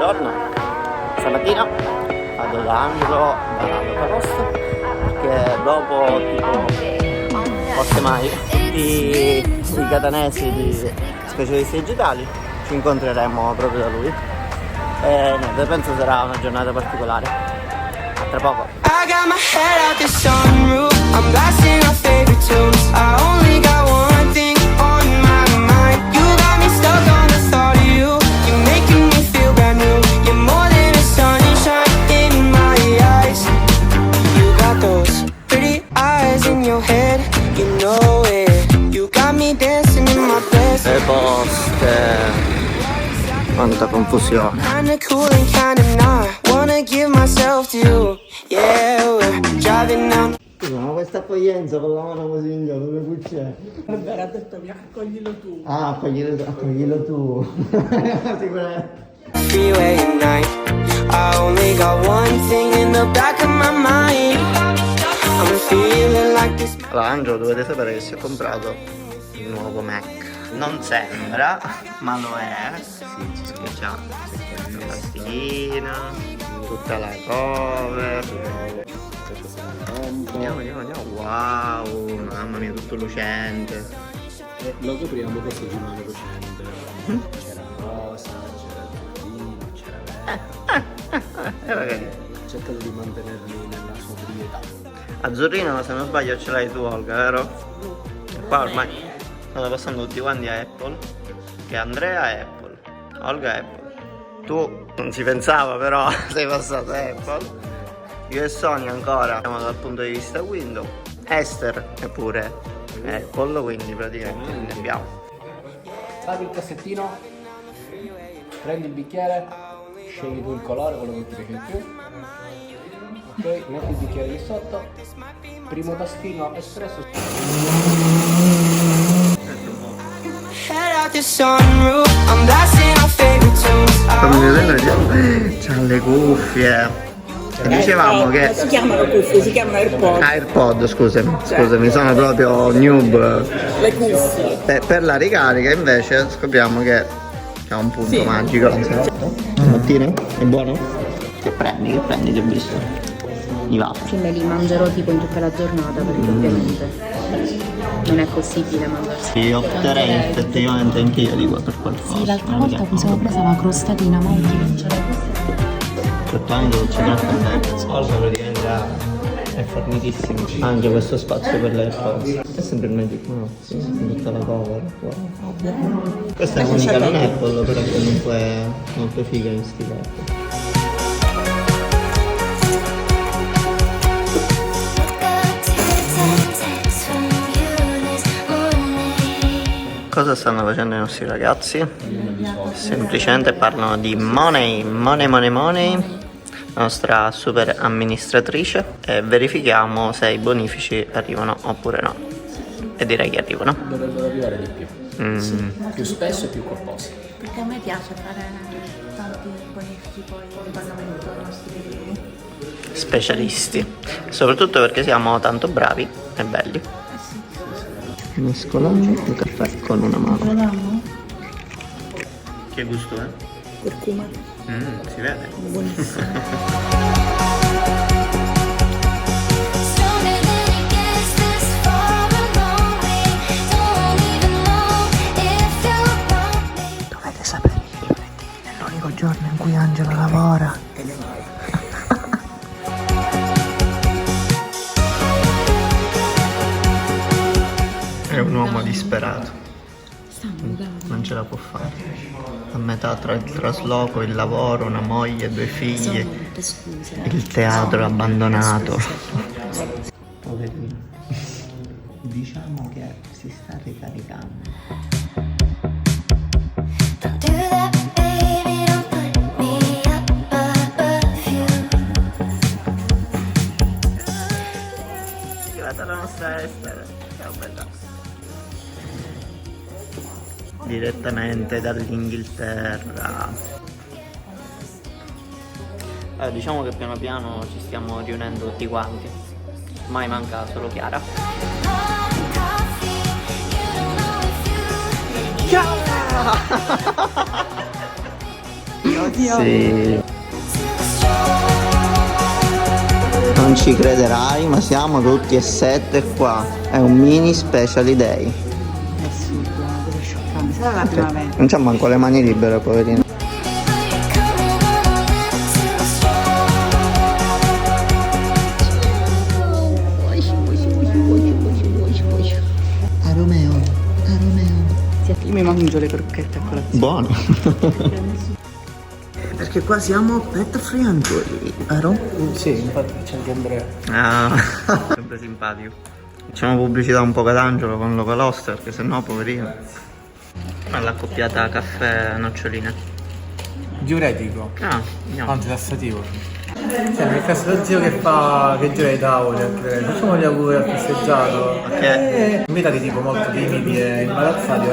buongiorno. Stamattina vado da Angelo dalla posta perché dopo tipo forse mai tutti i catanesi di specialisti digitali ci incontreremo proprio da lui e niente, penso sarà una giornata particolare. A tra poco. I got my head out the sunroof, I'm blasting our favorite tunes. I only got one thing on my mind. You got me stuck on the thought of you. You're making me feel brand new. You're more than a sunshine in my eyes. You got those pretty eyes in your head, you know it. You got me dancing in my best. Le poste. Quanta confusione. Kinda cool and kinda not. Wanna give myself to you. Yeah, we're driving down. Ma questa accoglienza con la mano così in gioco, che c'è? Vabbè, ha detto mi accoglilo tu. Ah, accoglilo tu. Sicuramente. Freeway at night. I only got one thing in the back of my mind. I'm feeling like this. Allora, Angelo, dovete sapere che si è comprato il nuovo Mac. Non sembra, ma lo è. Sì, perché c'ha la tastiera, tutta la cover. Andiamo. Wow, mamma mia, tutto lucente. Lo copriamo questo giornale lucente. C'era rosa, c'era verde, c'era verde. Cercando di mantenerli nella sobrietà. Azzurrino, se non sbaglio, ce l'hai tu, Olga, vero? E qua ormai stanno passando tutti quanti a Apple. Che Andrea è Apple, Olga è Apple. Tu non si pensava, però sei passato a Apple. Io e Sonia ancora siamo dal punto di vista Windows. Esther è pure Apple, quindi praticamente ne abbiamo. Apri il cassettino, prendi il bicchiere, scegli tu il colore, quello che ti piace di più. Ok, metti il bicchiere di sotto, primo tastino espresso. Fammi vedere, c'ha le cuffie. Dicevamo che si chiamano cuffie, si chiamano AirPod. AirPod, scusami, sono proprio noob. Le cuffie. Per la ricarica invece scopriamo che c'è un punto magico. Stamattina è buono? Che prendi, ti ho visto. I vaffi. Che me li mangerò tipo in tutta la giornata perché ovviamente non è possibile mangiarsi. Sì, opterei effettivamente anche io per qualcosa. Sì, l'altra volta mi sono presa la crostatina, ma oggi non ce l'ho. 8 anni dove c'è Olga praticamente è fornitissimo. Anche questo spazio per le AirPods. È sempre il Magic Mouse, tutta la cover. Wow. Questa è unica non Apple, però comunque è molto figa in stile. Cosa stanno facendo i nostri ragazzi? Semplicemente parlano di money, la nostra super amministratrice, e verifichiamo se i bonifici arrivano oppure no. E direi che arrivano. Dovrebbero arrivare di più. Sì. Più spesso e più corposi. Perché a me piace fare tanti bonifici poi in Parlamento ai nostri specialisti, soprattutto perché siamo tanto bravi e belli. Mescolando il caffè con una mano. Che gusto è? Curcuma. Si vede. Buonissimo. Dovete sapere che il lunedì è l'unico giorno in cui Angelo lavora. È un uomo disperato. Non ce la può fare. A metà tra il trasloco, il lavoro, una moglie, 2 figli, il teatro abbandonato. Poverino. Diciamo che si sta ricaricando. È arrivata la nostra Esther. Ciao bella. Direttamente dall'Inghilterra. Allora, diciamo che piano piano ci stiamo riunendo tutti quanti. Mai manca solo Chiara. Ciao! Sì. Non ci crederai, ma siamo tutti e 7 qua. È un mini special day. Eh sì, deve scioccare. Sarà la primavera. Non c'ha manco le mani libere, poverino. A Romeo. Io mi mangio le crocchette a colazione. Buono. Perché qua siamo pet friendly, vero? Sì, infatti c'è anche Andrea. Ah, sempre simpatico. Facciamo pubblicità un po' D'Angelo con Localost, perché sennò poverino. All'accoppiata caffè noccioline. Diuretico, Ah, andiamo. antilassativo. Senti, il classico zio che gira i tavoli, anche facciamo gli auguri al festeggiato. Ok. Invitati tipo molto timidi e imbarazzati,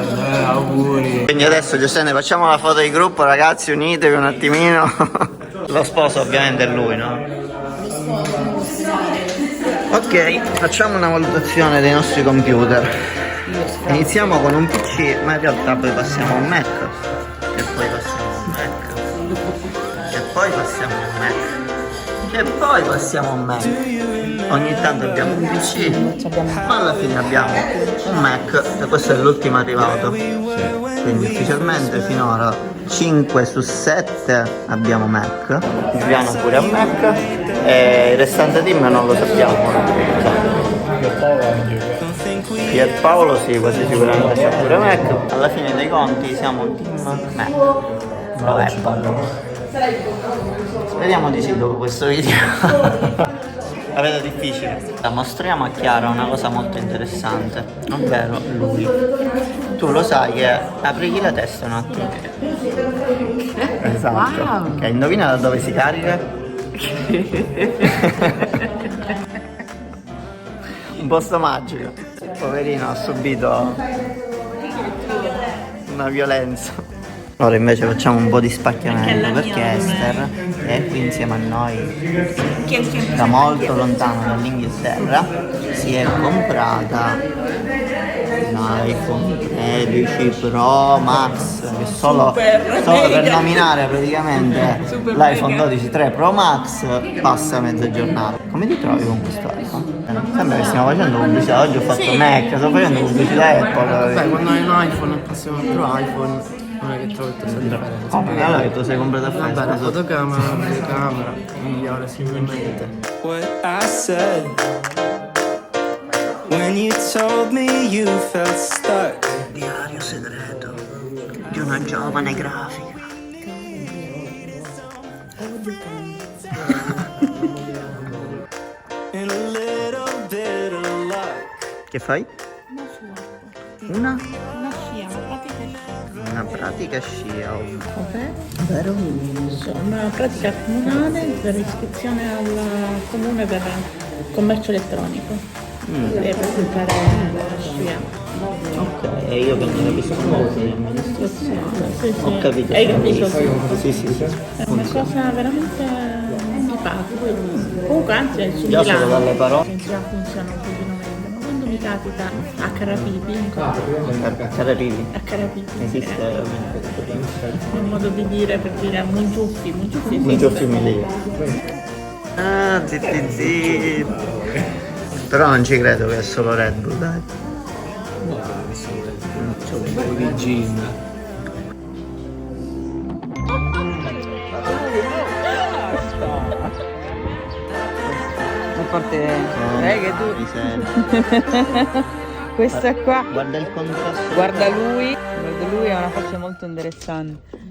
auguri. Quindi adesso Giuseppe facciamo la foto di gruppo, ragazzi, unitevi un attimino. Lo sposo ovviamente è lui, no? Ok, facciamo una valutazione dei nostri computer. Iniziamo con un PC, ma in realtà poi passiamo a un Mac. E poi passiamo a un Mac. E poi passiamo a un Mac. E poi passiamo a un Mac. Ogni tanto abbiamo un PC, ma alla fine abbiamo un Mac e questo è l'ultimo arrivato. Quindi ufficialmente finora 5 su 7 abbiamo Mac. Giuliano pure a Mac e il restante team non lo sappiamo. Pierpaolo sì, quasi sicuramente c'è pure Mac. Alla fine dei conti siamo un team Mac. Pro Apple. Speriamo di sì dopo questo video. La vedo difficile. Mostriamo a Chiara una cosa molto interessante, ovvero lui. Tu lo sai che aprigli la testa un attimo. Esatto. Wow. Ok, indovina da dove si carica? Un posto magico. Poverino ha subito una violenza. Ora invece facciamo un po' di spacchiamento perché Esther è qui insieme a noi da molto lontano dall'Inghilterra, si è comprata l'iPhone 13 Pro Max, che solo per nominare praticamente l'iPhone 12 3 Pro Max passa mezza giornata. Come ti trovi con questo iPhone? Sembra che stiamo facendo pubblicità, oggi ho fatto Mac, sto facendo pubblicità Apple. Beh, quando hai un iPhone e passiamo altro iPhone, non è che trovo tutta differenza. Come? Allora che tu sei comprato a Vabbè, la festa? fotocamera, la telecamera, migliore sicuramente. What I said when you told me you felt stuck. Diario segreto di una giovane grafica. And a little bit of luck. Che fai? Una scia, Una pratica scia. Vero? Una pratica comunale per iscrizione al comune per commercio elettronico. Per fare la scia. Ok, e io che non capisco molto di amministrazione. Sì, sì. Ho capito. Hai capito? Sì, sì, sì. È una cosa veramente simpatica. Comunque anzi è su Già solo Milano. dalle parole. Che già funziona un pochino meglio. Ma quando mi capita a Carapipi, a Carapipi Esiste è un modo di dire per dire Mungiuffi, Mungiuffi un gioco migliore. Ah, zitti. Però non ci credo che è solo Red Bull, dai. C'è un po' di gin. a parte che tu Di serio. questa qua Guarda il contrasto. guarda lui ha una faccia molto interessante.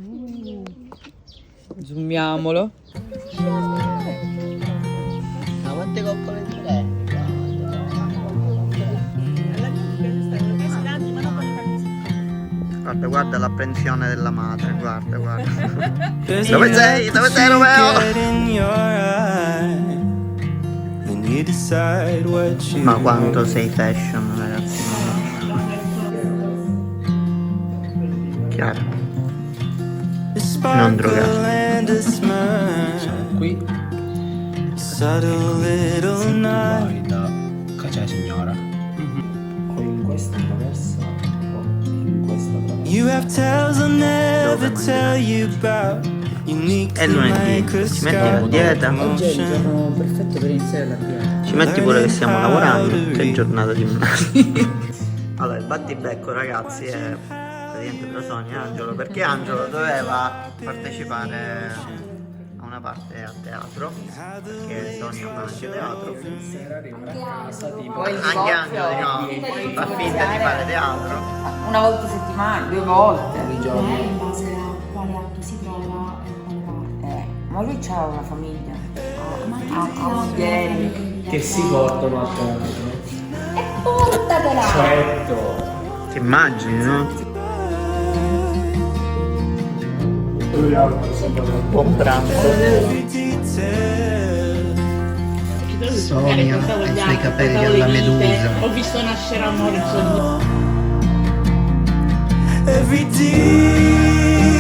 Zoomiamolo. Ma quante coccole di lei? Guarda, guarda l'apprensione della madre, guarda, guarda. Dove sei? Dove sei, Romeo? Get in your eye, then you decide what you Ma quanto sei fashion, ragazzi. Chiaro. Non drogato. and a smile, Qui subtle little night. da Caccia Signora. O in questa traversa o in questa traversa. You have tales I'll never tell you about. unique È to lunedì, make ci us metti a stop dieta, Oggi è il motion. giorno perfetto per iniziare la dieta. ci metti pure che stiamo lavorando, che giornata di merda. Allora, il battibecco ragazzi è praticamente tra Sonia e Angelo, perché Angelo doveva partecipare a una parte a teatro, perché Sonia fa anche teatro, anche Angelo diciamo, fa finta di fare teatro. Una volta a settimana, 2 volte. In base a quale atto si trova e quale parte. Ma lui c'ha una famiglia. Ma Moglie. Che si portano a teatro. portatela! Certo. Ti immagini, no? Buon pranzo. Sonia e i suoi capelli alla medusa. Ho visto nascere amore in sogno. Every detail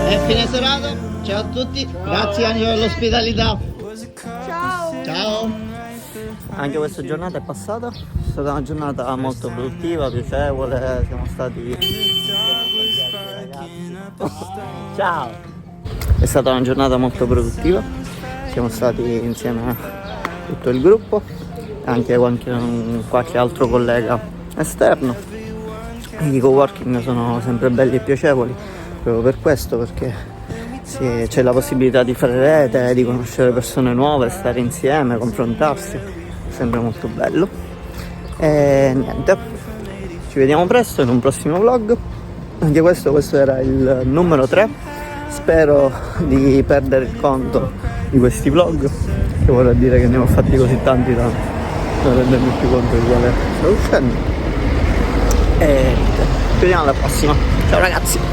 È fine serata, ciao a tutti, grazie Angelo dell'ospitalità. Ciao. Anche questa giornata è passata, è stata una giornata molto produttiva, piacevole, siamo stati... Ciao. È stata una giornata molto produttiva, siamo stati insieme a tutto il gruppo, anche qualche altro collega esterno. I coworking sono sempre belli e piacevoli proprio per questo, perché c'è la possibilità di fare rete, di conoscere persone nuove, stare insieme, confrontarsi, sempre molto bello. E niente, ci vediamo presto in un prossimo vlog. Anche questo era il numero 3. Spero di perdere il conto di questi vlog, che vorrà dire che ne ho fatti così tanti da non rendermi più conto di quale sto uscendo. E niente, ci vediamo alla prossima. Ciao ragazzi.